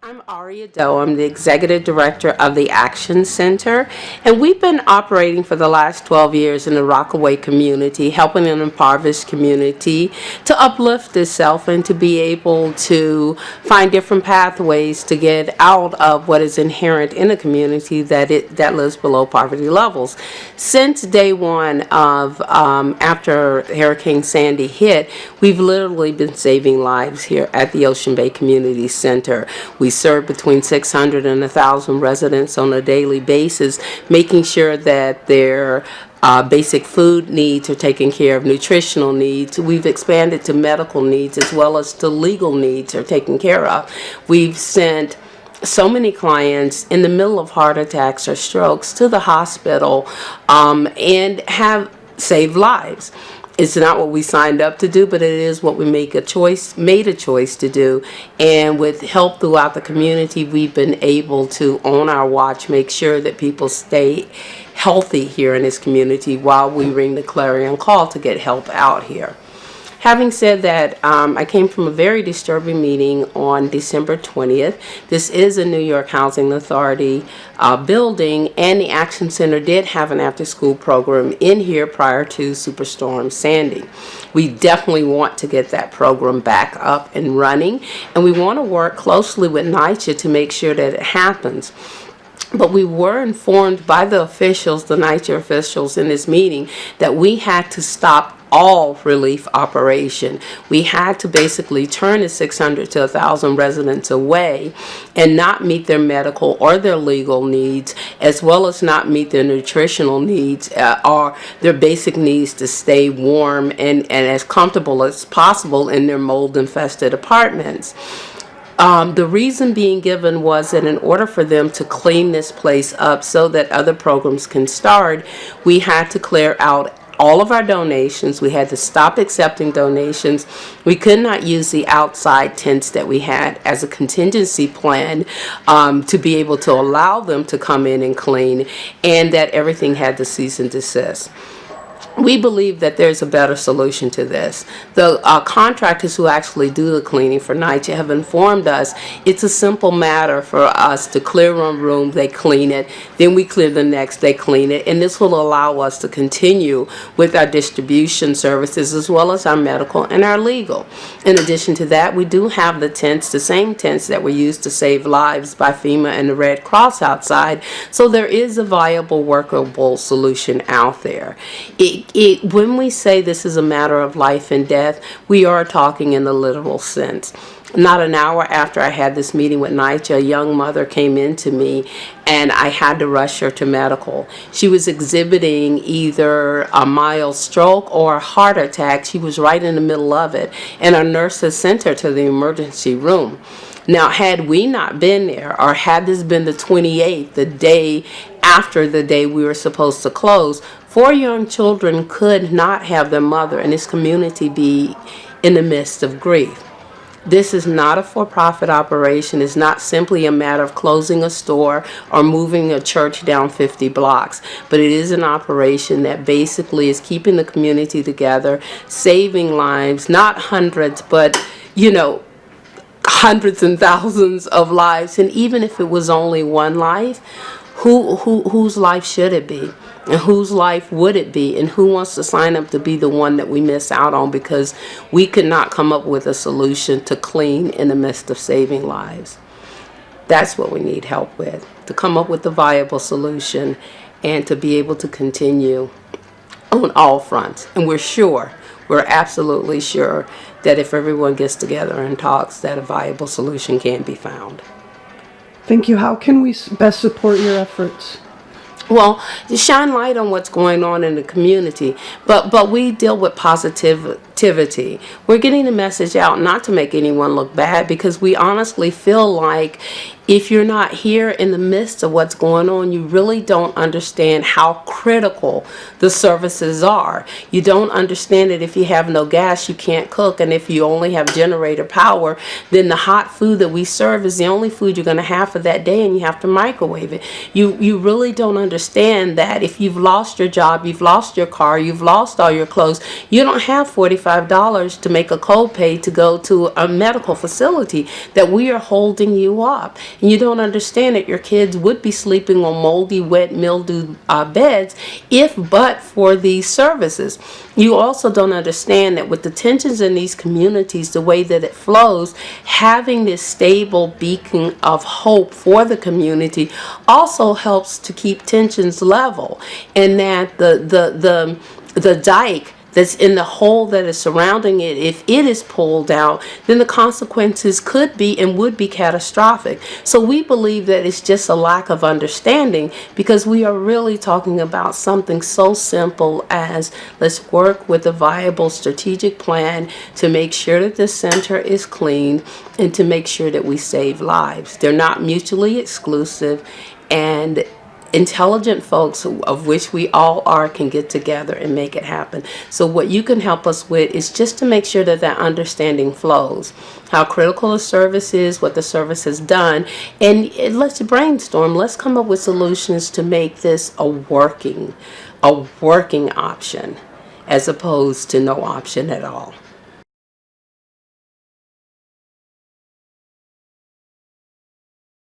I'm Aria Doe. I'm the Executive Director of the Action Center, and we've been operating for the last 12 years in the Rockaway community, helping an impoverished community to uplift itself and to be able to find different pathways to get out of what is inherent in a community that lives below poverty levels. Since day one of after Hurricane Sandy hit, we've literally been saving lives here at the Ocean Bay Community Center. We serve between 600 and 1,000 residents on a daily basis, making sure that their basic food needs are taken care of, nutritional needs. We've expanded to medical needs as well as to legal needs are taken care of. We've sent so many clients in the middle of heart attacks or strokes to the hospital and have saved lives. It's not what we signed up to do, but it is what we made a choice to do. And with help throughout the community, we've been able to, on our watch, make sure that people stay healthy here in this community while we ring the clarion call to get help out here. Having said that, I came from a very disturbing meeting on December 20th. This is a New York Housing Authority building, and the Action Center did have an after-school program in here prior to Superstorm Sandy. We definitely want to get that program back up and running, and we want to work closely with NYCHA to make sure that it happens. But we were informed by the officials, the NYCHA officials in this meeting, that we had to stop all relief operation. We had to basically turn the 600 to 1,000 residents away and not meet their medical or their legal needs, as well as not meet their nutritional needs or their basic needs to stay warm and as comfortable as possible in their mold-infested apartments. The reason being given was that in order for them to clean this place up so that other programs can start, we had to clear out all of our donations. We had to stop accepting donations. We could not use the outside tents that we had as a contingency plan to be able to allow them to come in and clean, and that everything had to cease and desist. We believe that there's a better solution to this. The contractors who actually do the cleaning for NYCHA have informed us it's a simple matter for us to clear one room, they clean it, then we clear the next, they clean it, and this will allow us to continue with our distribution services as well as our medical and our legal. In addition to that, we do have the tents, the same tents that were used to save lives by FEMA and the Red Cross outside, so there is a viable, workable solution out there. When we say this is a matter of life and death, we are talking in the literal sense. Not an hour after I had this meeting with NYCHA, a young mother came in to me and I had to rush her to medical. She was exhibiting either a mild stroke or a heart attack. She was right in the middle of it, and our nurses sent her to the emergency room. Now, had we not been there, or had this been the 28th, the day after the day we were supposed to close, 4 young children could not have their mother and this community be in the midst of grief. This is not a for-profit operation. It's not simply a matter of closing a store or moving a church down 50 blocks, but it is an operation that basically is keeping the community together, saving lives, not hundreds, but, hundreds and thousands of lives. And even if it was only one life, whose life should it be? And whose life would it be? And who wants to sign up to be the one that we miss out on because we could not come up with a solution to clean in the midst of saving lives? That's what we need help with, to come up with a viable solution and to be able to continue on all fronts. And we're absolutely sure that if everyone gets together and talks, that a viable solution can be found. Thank you. How can we best support your efforts? Well, to shine light on what's going on in the community, but we deal with positivity. We're getting the message out not to make anyone look bad, because we honestly feel like if you're not here in the midst of what's going on, you really don't understand how critical the services are. You don't understand that if you have no gas, you can't cook, and if you only have generator power, then the hot food that we serve is the only food you're going to have for that day, and you have to microwave it. You really don't understand that if you've lost your job, you've lost your car, you've lost all your clothes, you don't have $45 to make a copay to go to a medical facility, that we are holding you up. And you don't understand that your kids would be sleeping on moldy, wet, mildew beds if but for these services. You also don't understand that with the tensions in these communities, the way that it flows, having this stable beacon of hope for the community also helps to keep tensions level, and that the dike that's in the hole that is surrounding it, if it is pulled out, then the consequences could be and would be catastrophic. So we believe that it's just a lack of understanding, because we are really talking about something so simple as, let's work with a viable strategic plan to make sure that the center is cleaned and to make sure that we save lives. They're not mutually exclusive, and intelligent folks, of which we all are, can get together and make it happen. So what you can help us with is just to make sure that that understanding flows, how critical the service is, what the service has done, and let's brainstorm. Let's come up with solutions to make this a working option, as opposed to no option at all.